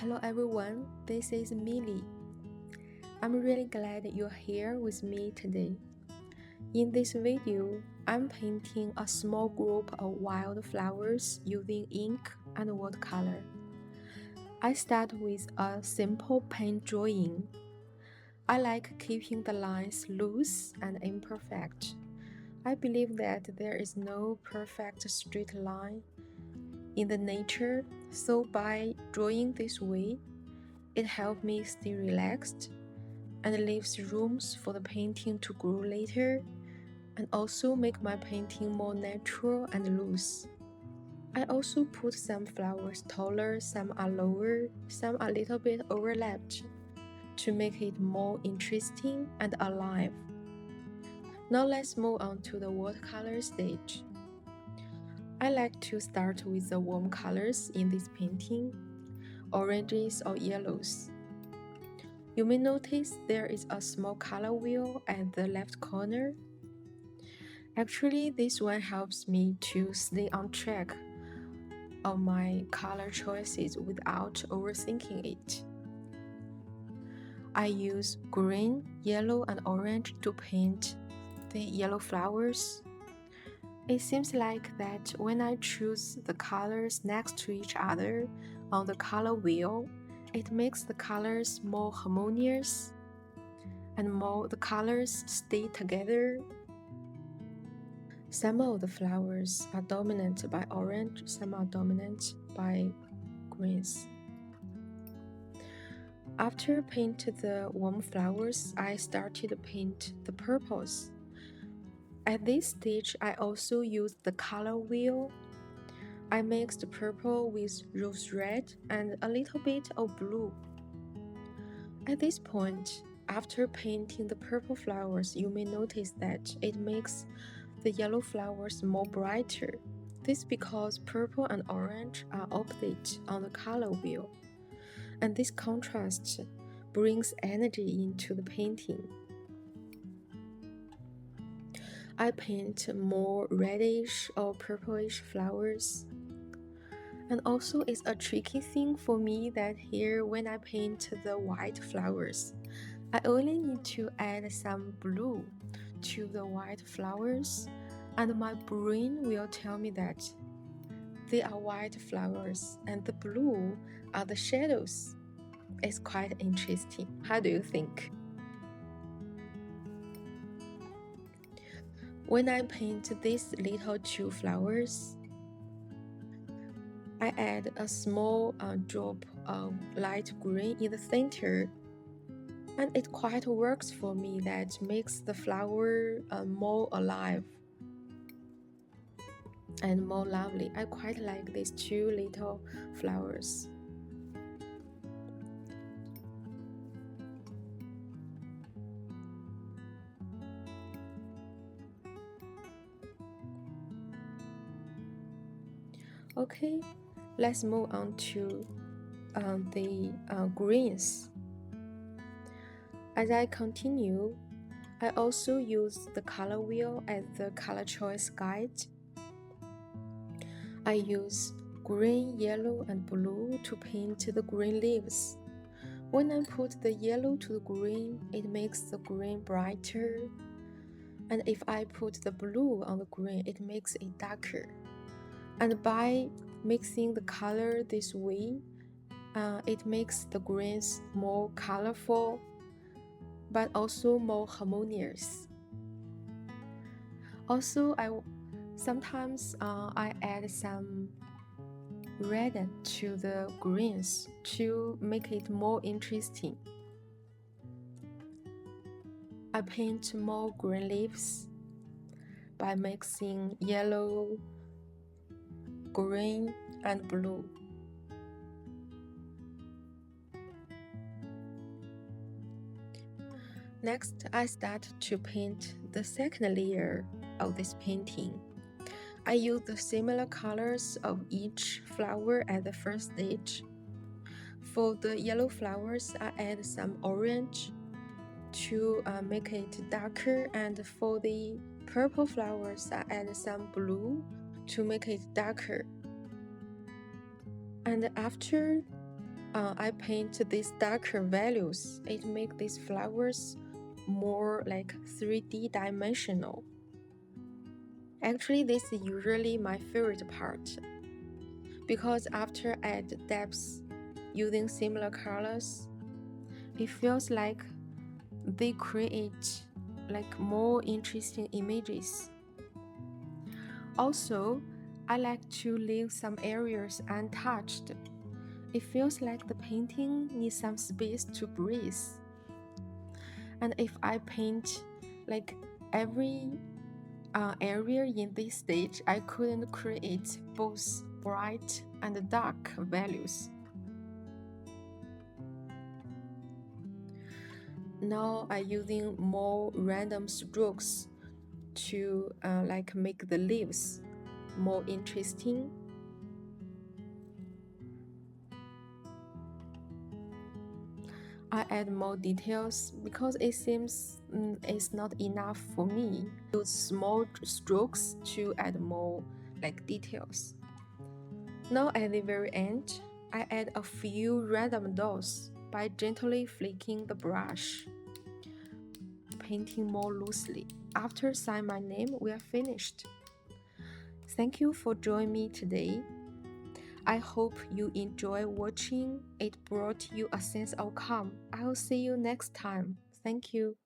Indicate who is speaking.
Speaker 1: Hello everyone, this is Mili. I'm really glad you're here with me today. In this video, I'm painting a small group of wildflowers using ink and watercolor. I start with a simple paint drawing. I like keeping the lines loose and imperfect. I believe that there is no perfect straight line in the nature, so by drawing this way, it helps me stay relaxed and leaves rooms for the painting to grow later and also make my painting more natural and loose. I also put some flowers taller, some are lower, some a little bit overlapped to make it more interesting and alive. Now let's move on to the watercolor stage. I like to start with the warm colors in this painting, oranges or yellows. You may notice there is a small color wheel at the left corner. Actually, this one helps me to stay on track of my color choices without overthinking it. I use green, yellow, and orange to paint the yellow flowers. It seems like that when I choose the colors next to each other on the color wheel, it makes the colors more harmonious and the colors stay together. Some of the flowers are dominant by orange, some are dominant by greens. After paint the warm flowers, I started to paint the purples. At this stage, I also used the color wheel. I mixed purple with rose red and a little bit of blue. At this point, after painting the purple flowers, you may notice that it makes the yellow flowers more brighter. This is because purple and orange are opposite on the color wheel, and this contrast brings energy into the painting. I paint more reddish or purplish flowers. And also it's a tricky thing for me that here when I paint the white flowers, I only need to add some blue to the white flowers, and my brain will tell me that they are white flowers and the blue are the shadows. It's quite interesting. How do you think? When I paint these little two flowers, I add a small drop of light green in the center, and it quite works for me. That makes the flower more alive and more lovely. I quite like these two little flowers. Okay, let's move on to the greens. As I continue, I also use the color wheel as the color choice guide. I use green, yellow, and blue to paint the green leaves. When I put the yellow to the green, it makes the green brighter. And if I put the blue on the green, it makes it darker. And by mixing the color this way, it makes the greens more colorful, but also more harmonious. Also, sometimes I add some red to the greens to make it more interesting. I paint more green leaves by mixing yellow, green, and blue. Next, I start to paint the second layer of this painting. I use the similar colors of each flower at the first stage. For the yellow flowers, I add some orange to make it darker, and for the purple flowers, I add some blue to make it darker. And after I paint these darker values. It makes these flowers more like 3D dimensional. Actually, this is usually my favorite part because after add depths using similar colors, it feels like they create like more interesting images. Also, I like to leave some areas untouched. It feels like the painting needs some space to breathe. And if I paint like every area in this stage, I couldn't create both bright and dark values. Now I'm using more random strokes to like make the leaves more interesting. I add more details because it seems it's not enough for me. Use small strokes to add more like details. Now at the very end, I add a few random dots by gently flicking the brush, painting more loosely. After sign my name, we are finished. Thank you for joining me today. I hope you enjoy watching. It brought you a sense of calm. I'll see you next time. Thank you.